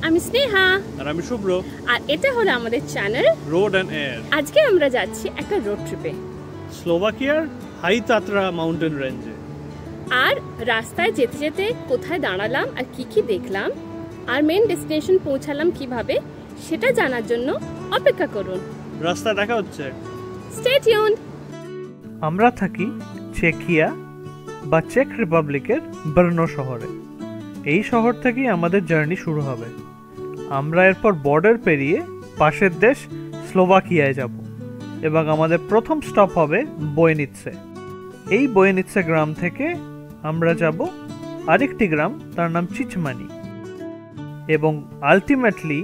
আমি স্নেহা আর আমি শুভ্র আর এটা হলো আমাদের চ্যানেল রোড এন্ড এয়ার। আজকে আমরা যাচ্ছি একটা রোড ট্রিপে স্লোভাকিয়ার হাই তাতরা মাউন্টেন রেঞ্জে। আর রাস্তায় যেতে যেতে কোথায় দাঁড়ালাম আর কি দেখলাম আর মেন ডেস্টিনেশন পৌঁছালাম কিভাবে সেটা জানার জন্য অপেক্ষা করুন। রাস্তা দেখা হচ্ছে। Stay tuned. আমরা থাকি চেকিয়া বা চেক রিপাবলিকের ব্রনো শহরে। এই শহর থেকেই আমাদের জার্নি শুরু হবে। আমরা এরপর বর্ডার পেরিয়ে পাশের দেশ স্লোভাকিয়ায় যাব এবং আমাদের প্রথম স্টপ হবে বয়েনিৎসে। এই বয়েনিৎসে গ্রাম থেকে আমরা যাব আরেকটি গ্রাম, তার নাম চিচমানি, এবং আলটিমেটলি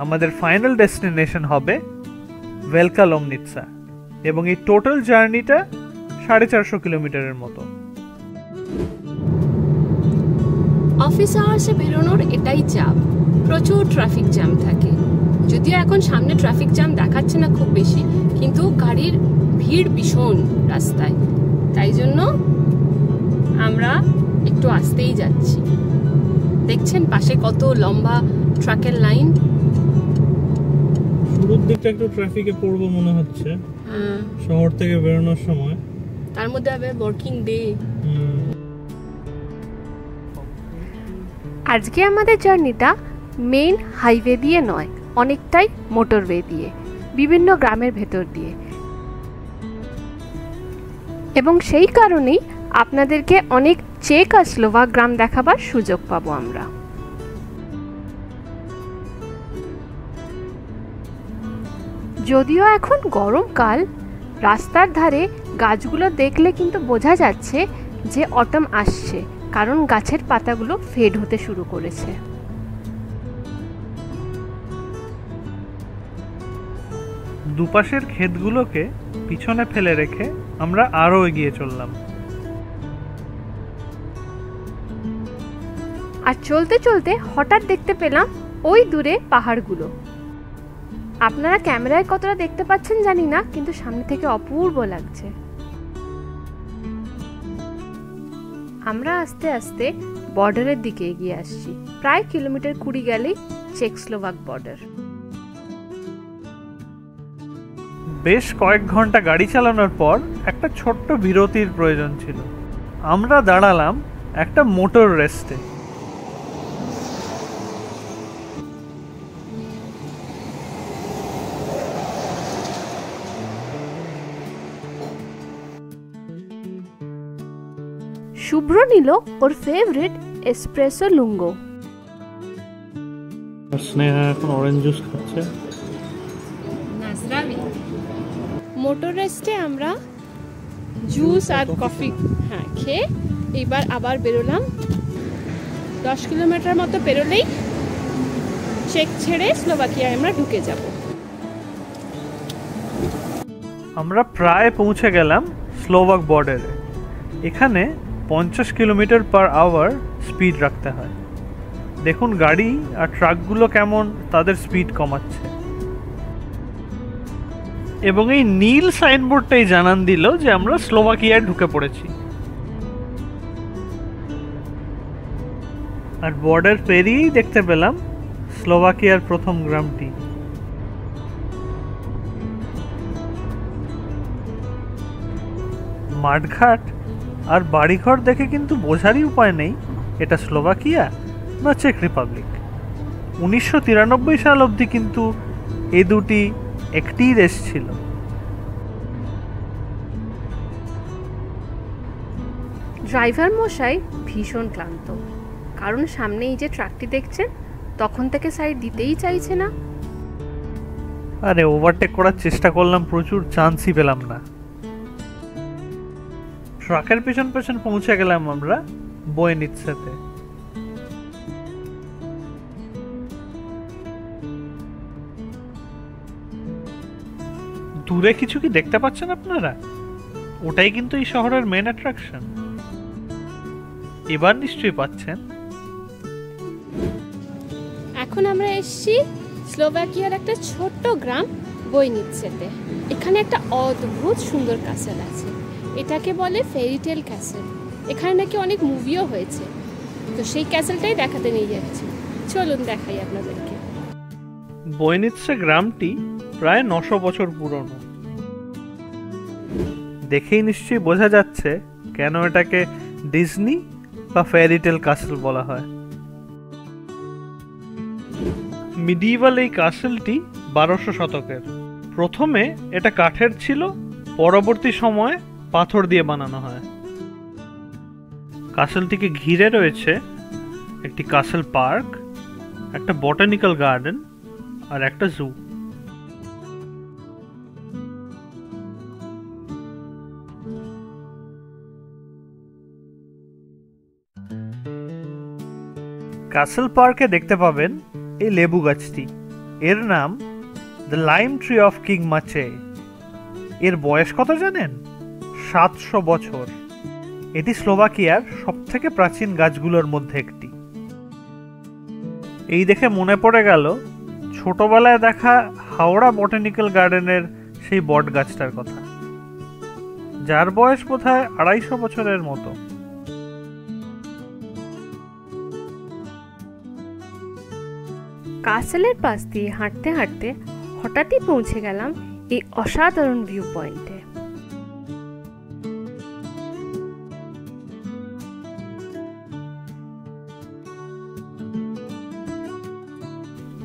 আমাদের ফাইনাল ডেস্টিনেশন হবে ভেলকা লোমনিৎসা। এবং এই টোটাল জার্নিটা 450 কিলোমিটারের মতো। অফিস আওয়ার্সে বেরোনোর এটাই চাপ, প্রচুর ট্রাফিক জ্যাম থাকে। যদিও এখন সামনে ট্রাফিক জ্যাম দেখাচ্ছে না খুব বেশি, কিন্তু গাড়ির ভিড় ভীষণ রাস্তায়, তাই জন্য আমরা একটু আস্তেই যাচ্ছি। দেখছেন পাশে কত লম্বা ট্রাকের লাইন। শুরুর দিকটা একটু ট্রাফিকে পড়বো মনে হচ্ছে শহর থেকে বেরোনোর সময়, তার মধ্যে হবে ওয়ার্কিং ডে। আজকে আমাদের জার্নিটা মেইন হাইওয়ে দিয়ে নয়, অনেকটাই মোটরওয়ে দিয়ে, বিভিন্ন গ্রামের ভেতর দিয়ে, এবং সেই কারণেই আপনাদেরকে অনেক চেক আর স্লোভাক গ্রাম দেখাবার সুযোগ পাবো আমরা। যদিও এখন গরমকাল, রাস্তার ধারে গাছগুলো দেখলে কিন্তু বোঝা যাচ্ছে যে অটম আসছে, কারণ গাছের পাতাগুলো ফেড হতে শুরু করেছে। দুপাশের ক্ষেতগুলোকে পিছনে ফেলে রেখে আমরা আরো এগিয়ে চললাম। আর চলতে চলতে হঠাৎ দেখতে পেলাম ওই দূরে পাহাড়গুলো। আপনারা ক্যামেরায় কতটা দেখতে পাচ্ছেন জানি না, কিন্তু সামনে থেকে অপূর্ব লাগছে। আমরা আস্তে আস্তে বর্ডারের দিকে এগিয়ে আসছি। প্রায় কিলোমিটার 20 গেলেই চেক স্লোভাক বর্ডার। বেশ কয়েক ঘন্টা গাড়ি চালানোর পর একটা ছোট্ট বিরতির প্রয়োজন ছিল। আমরা দাঁড়ালাম একটা মোটর রেস্টে। শুভ্র নিল ওর ফেভারিট এসপ্রেসো লুঙ্গো। স্নেহা এখন অরেঞ্জ জুস খাচ্ছে। মোটর রেস্টে আমরা জুস আর কফি খেয়ে এইবার আবার বেরোলাম। 10 কিলোমিটার মতো বেরোলেই চেক ছেড়ে স্লোভাকিয়ায় আমরা ঢুকে যাব। আমরা প্রায় পৌঁছে গেলাম স্লোভাক বর্ডারে। এখানে 50 কিলোমিটার পার আওয়ার স্পিড রাখতে হয়। দেখুন গাড়ি আর ট্রাকগুলো কেমন তাদের স্পিড কমাচ্ছে। এবং এই নীল সাইনবোর্ডটাই জানান দিল যে আমরা স্লোভাকিয়ায় ঢুকে পড়েছি। আর বর্ডার পেরিয়েই দেখতে পেলাম স্লোভাকিয়ার প্রথম গ্রামটি। মাঠঘাট আর বাড়িঘর দেখে কিন্তু বোঝারই উপায় নেই এটা স্লোভাকিয়া না চেক রিপাবলিক। 1993 সাল অবধি কিন্তু এই দুটি একটিই দেশ ছিল। ড্রাইভার মশাই ভীষণ ক্লান্ত, কারণ সামনে এই যে ট্রাকটি দেখছেন তখন থেকে সাইড দিতেই চাইছে না। আরে ওভারটেক করার চেষ্টা করলাম, প্রচুর চান্সই পেলাম না। ট্রাকের পেছন পেছন পৌঁছে গেলাম আমরা বয়েনিৎসাতে। দূরে কিছু কি দেখতে পাচ্ছেন আপনারা? ওটাই কিন্তু এই শহরের মেন অ্যাট্রাকশন। এবার নিশ্চয়ই পাচ্ছেন। এখন আমরা এসেছি স্লোভাকিয়ার একটা ছোট্ট গ্রাম বয়েনিৎসাতে। এখানে একটা অদ্ভুত সুন্দর ক্যাসেল আছে, এটাকে বলে ফেরিটেল ক্যাসেল। এখানে নাকি অনেক মুভিও হয়েছে, তো সেই ক্যাসেলটাই দেখাতে নিয়ে যাচ্ছি। চলুন দেখাই আপনাদেরকে। বয়নিৎসে গ্রামটি প্রায় 900 বছর পুরনো। দেখেই নিশ্চয়ই বোঝা যাচ্ছে কেন এটাকে ডিজনি বা ফেয়ারিটেল কাসল বলা হয়। মিডিভাল এই কাসলটি 1200 শতকের। প্রথমে এটা কাঠের ছিল, পরবর্তী সময়ে পাথর দিয়ে বানানো হয়। কাসলটিকে ঘিরে রয়েছে একটি কাসল পার্ক, একটা বটানিক্যাল গার্ডেন আর একটা জু। কাসল পার্কে দেখতে পাবেন এই লেবু গাছটি। এর নাম the lime tree of king মাচে। এর বয়স কত জানেন? 700 বছর। এটি স্লোভাকিয়ার সবথেকে প্রাচীন গাছগুলোর মধ্যে একটি। এই দেখে মনে পড়ে গেল ছোটবেলায় দেখা হাওড়া বটানিক্যাল গার্ডেনের সেই বট গাছটার কথা, যার বয়স বোধহয় 250 বছরের মতো। কাসলের পাশ দিয়ে হাঁটতে হাঁটতে হঠাৎই পৌঁছে গেলাম এই অসাধারণ ভিউ পয়েন্টে।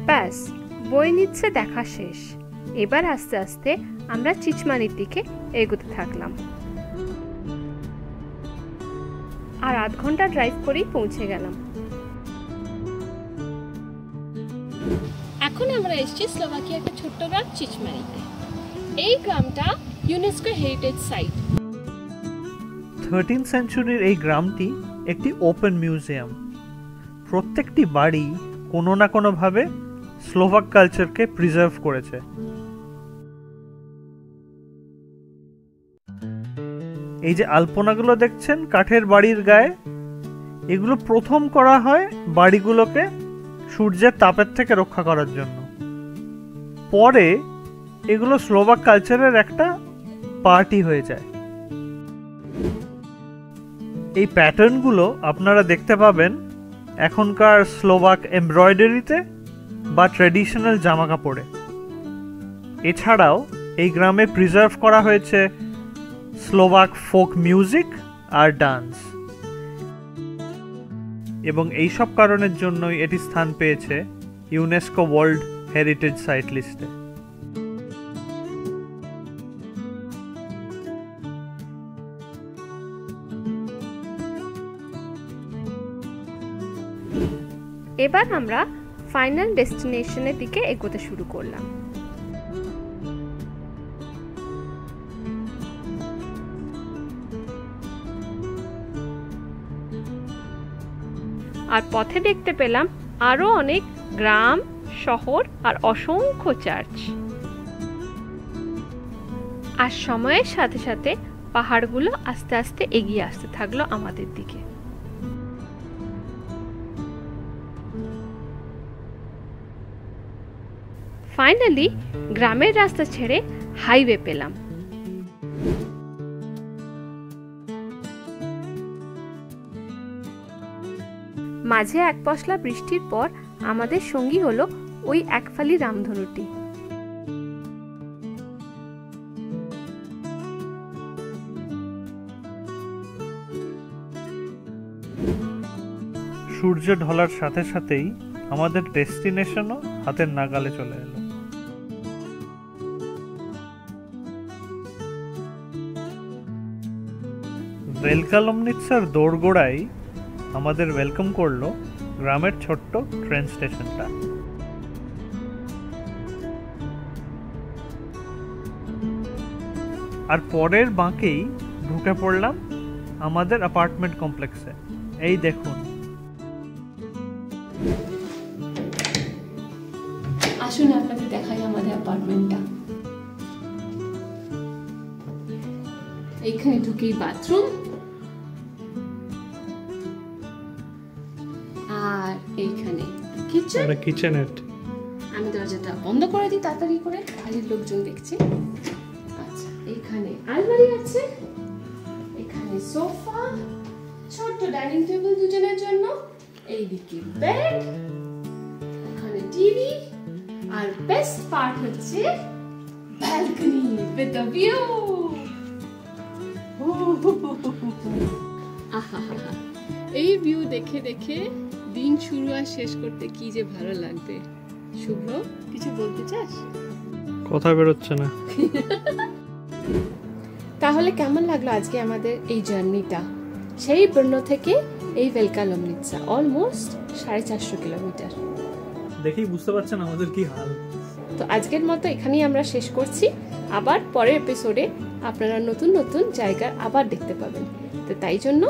ব্যাস, বয়নিৎসে দেখা শেষ। এবার আস্তে আস্তে আমরা চিচমানির দিকে এগোতে থাকলাম। আর আধ ঘন্টা ড্রাইভ করেই পৌঁছে গেলাম। এখন আমরা এসেছি স্লোভাকিয়ার একটা ছোট্ট গ্রাম চিচমানিতে। এই গ্রামটা ইউনেস্কো হেরিটেজ সাইট। 13th সেঞ্চুরির এই গ্রামটি একটি ওপেন মিউজিয়াম। প্রত্যেকটি বাড়ি কোনো না কোনোভাবে স্লোভাক কালচারকে প্রিজার্ভ করেছে। এই যে আলপনাগুলো দেখছেন কাঠের বাড়ির গায়ে, এগুলো প্রথম করা হয় বাড়িগুলোকে সূর্যের তাপের থেকে রক্ষা করার জন্য। পরে এগুলো স্লোভাক কালচারের একটা পার্টি হয়ে যায়। এই প্যাটার্নগুলো আপনারা দেখতে পাবেন এখনকার স্লোভাক এমব্রয়ডারিতে বা ট্র্যাডিশনাল জামা কাপড়ে। এছাড়াও এই গ্রামে প্রিজার্ভ করা হয়েছে স্লোভাক ফোক মিউজিক আর ডান্স, এবং এই সব কারণের জন্যই এটি স্থান পেয়েছে ইউনেস্কো ওয়ার্ল্ড হেরিটেজ সাইট লিস্টে। এবার আমরা ফাইনাল ডেস্টিনেশনের দিকে এগোতে শুরু করলাম। আর পথে দেখতে পেলাম আরো অনেক গ্রাম, শহর আর অসংখ্য চার্চ। আর সময়ের সাথে সাথে পাহাড়গুলো আস্তে আস্তে এগিয়ে আসতে থাকলো আমাদের দিকে। ফাইনালি গ্রামের রাস্তা ছেড়ে হাইওয়ে পেলাম। মাঝে এক পশলা বৃষ্টির পর আমাদের সঙ্গী হলো ওই একফালি রামধনুটি। সূর্য ঢলার সাথে সাথেই আমাদের ডেস্টিনেশনও হাতের নাগালে চলে এলো। ভেলকালমনিৎসার দোরগোড়ায় আমাদের ওয়েলকাম করলো গ্রামের ছোট্ট ট্রেন স্টেশনটা। আর পরের বাঁকেই ঢুকে পড়লাম আমাদের অ্যাপার্টমেন্ট কমপ্লেক্সে। এই দেখুন, আসুন আপনাদের দেখাই আমাদের অ্যাপার্টমেন্টটা। এইখানে ঢুকেই বাথরুম, আর এইখানে কিচেনেট। আমি দরজাটা বন্ধ করে দিই তাড়াতাড়ি করে, বাড়ির লোকজন দেখছে। আচ্ছা, এইখানে আলমারি আছে, এখানে সোফা, ছোট্ট ডাইনিং টেবিল দুজনের জন্য, এইদিকে বেড, আর বেস্ট পার্ট হচ্ছে ব্যালকনি উইথ দ্য ভিউ। এই ভিউ দেখে দেখে দিন শুরু আর শেষ করতে কি যে ভালো লাগবে। শুভ্র, কিছু বলতে চাস? কথা বেরোচ্ছে না। তাহলে কেমন লাগলো আজকে আমাদের এই জার্নিটা? সেই ব্রনো থেকে এই ভেলকা লমনিৎসা অলমোস্ট 450 কিলোমিটার। দেখেই বুঝতে পারছেন আমাদের কি হাল। তো আজকের মতো এখানেই আমরা শেষ করছি। আবার পরের এপিসোডে আপনারা নতুন নতুন জায়গা আবার দেখতে পাবেন। তো তাই জন্য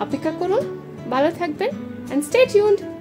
অপেক্ষা করুন, ভালো থাকবেন and stay tuned.